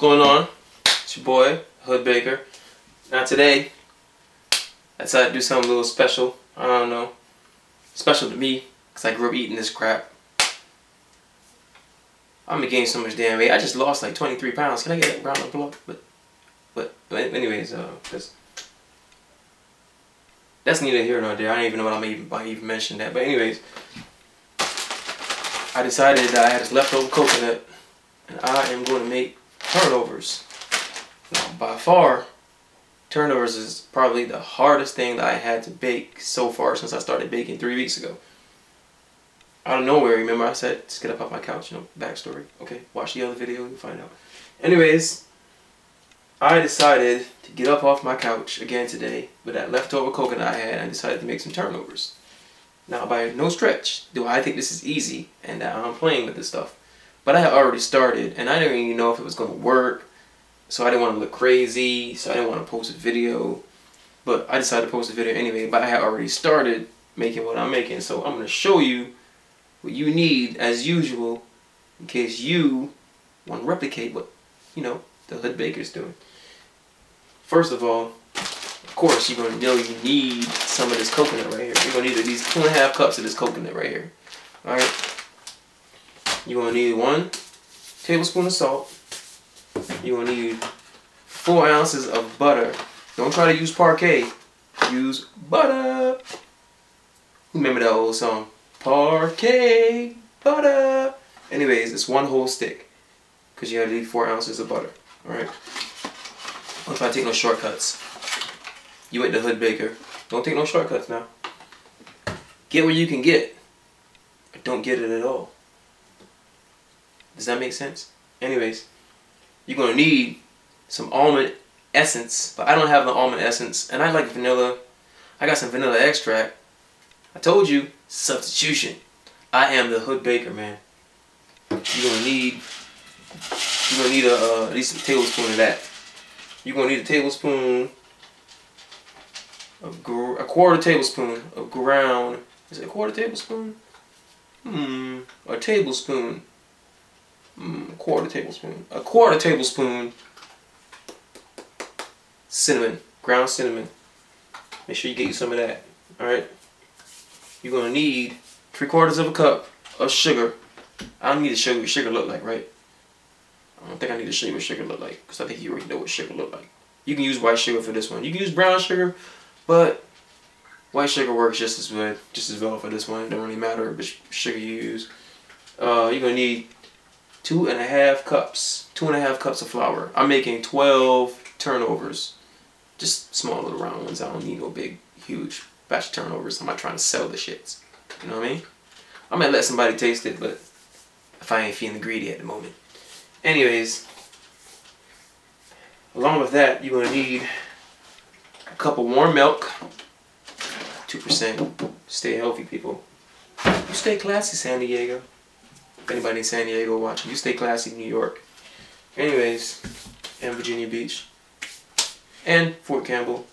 going on? It's your boy, Hood Baker. Now today, I decided to do something a little special. I don't know. Special to me, because I grew up eating this crap. I'm gonna gain so much damn weight. I just lost like 23 pounds. Can I get a round of applause? But anyways, that's neither here nor there. I don't even know what I even mentioned that. But anyways, I decided that I had this leftover coconut, and I am going to make turnovers. Now, by far, turnovers is probably the hardest thing that I had to bake so far since I started baking 3 weeks ago. Out of nowhere, remember I said, just get up off my couch, you know, backstory. Okay, watch the other video, you'll find out. Anyways, I decided to get up off my couch again today with that leftover coconut I had, and I decided to make some turnovers. Now, by no stretch do I think this is easy and that I'm playing with this stuff. But I had already started, and I didn't even know if it was going to work. So I didn't want to look crazy, so I didn't want to post a video. But I decided to post a video anyway, but I had already started making what I'm making. So I'm going to show you what you need, as usual, in case you want to replicate what, you know, the Hood Baker's doing. First of all, of course, you're going to know you need some of this coconut right here. You're going to need at least 2.5 cups of this coconut right here. Alright? You're going to need 1 tablespoon of salt. You're going to need 4 ounces of butter. Don't try to use Parquet. Use butter. Remember that old song? Parquet, butter. Anyways, it's 1 whole stick, because you have to need 4 ounces of butter. Alright? If I take no shortcuts. You ain't the Hood Baker. Don't take no shortcuts now. Get what you can get, but don't get it at all. Does that make sense? Anyways, you're going to need some almond essence, but I don't have the almond essence, and I like vanilla. I got some vanilla extract. I told you, substitution. I am the Hood Baker, man. You're gonna need at least a tablespoon of that. You're gonna need a tablespoon of a quarter tablespoon of ground. Is it a quarter tablespoon? A tablespoon. A quarter tablespoon. A quarter tablespoon cinnamon, ground cinnamon. Make sure you get you some of that. All right. You're going to need 3/4 cup of sugar. I don't need to show you what sugar look like, right? I don't think I need to show you what sugar look like, because I think you already know what sugar look like. You can use white sugar for this one. You can use brown sugar, but white sugar works just as good, just as well for this one. It don't really matter which sugar you use. You're going to need 2.5 cups. 2.5 cups of flour. I'm making 12 turnovers. Just small little round ones. I don't need no big, huge batch of turnovers. I'm not trying to sell the shits. You know what I mean? I might let somebody taste it, but if I ain't feeling greedy at the moment. Anyways, along with that, you're going to need a cup of warm milk. 2%. Stay healthy, people. You stay classy, San Diego. If anybody in San Diego watching, you stay classy, New York. Anyways, and Virginia Beach. And Fort Campbell.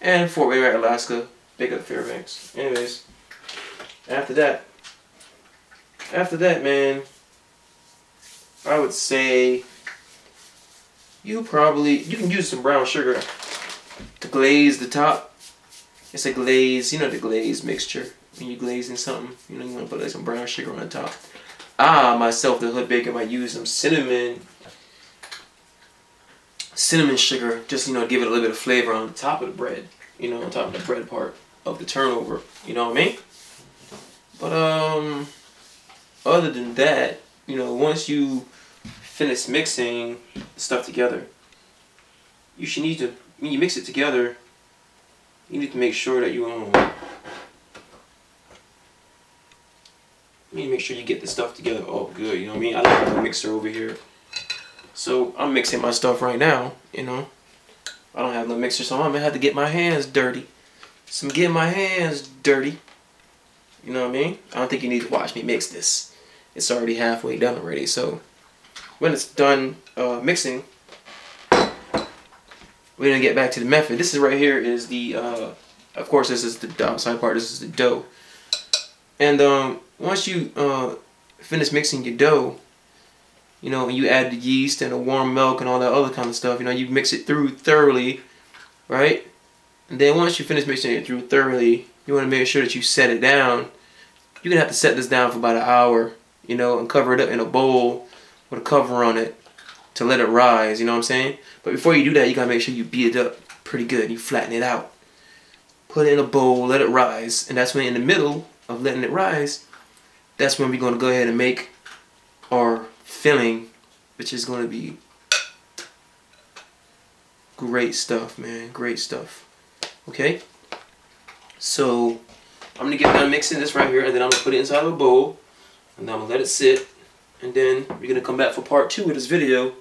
And Fort Wayne, Alaska. Big up Fairbanks. Anyways, after that, man, I would say you can use some brown sugar to glaze the top. It's a glaze, you know, the glaze mixture. When you glazing something, you know, you want to put like some brown sugar on the top. I, myself, the Hood Baker, might use some cinnamon sugar, just, you know, give it a little bit of flavor on the top of the bread. You know, on top of the bread part of the turnover. You know what I mean? But other than that, you know, once you finish mixing stuff together, you should need to, when you mix it together, you need to make sure that you make sure you get the stuff together all good. You know what I mean? I have a mixer over here, so I'm mixing my stuff right now. You know, I don't have no mixer, so I'm gonna have to get my hands dirty. So I'm getting my hands dirty. You know what I mean? I don't think you need to watch me mix this. It's already halfway done already. So when it's done mixing, we're gonna get back to the method. This is right here is the, of course, this is the outside part. This is the dough. And once you finish mixing your dough, You know, when you add the yeast and the warm milk and all that other kind of stuff, you know, you mix it through thoroughly, right? And then once you finish mixing it through thoroughly, you want to make sure that you set it down. You're going to have to set this down for about an hour, you know, and cover it up in a bowl with a cover on it to let it rise, you know what I'm saying? But before you do that, you got to make sure you beat it up pretty good. You flatten it out. Put it in a bowl, let it rise. And that's when in the middle of letting it rise, that's when we're going to go ahead and make our filling, which is going to be great stuff, man. Great stuff. Okay? So, I'm going to get done mixing this right here, and then I'm going to put it inside of a bowl, and then I'm going to let it sit, and then we're going to come back for part 2 of this video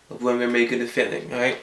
of when we're making the filling, alright?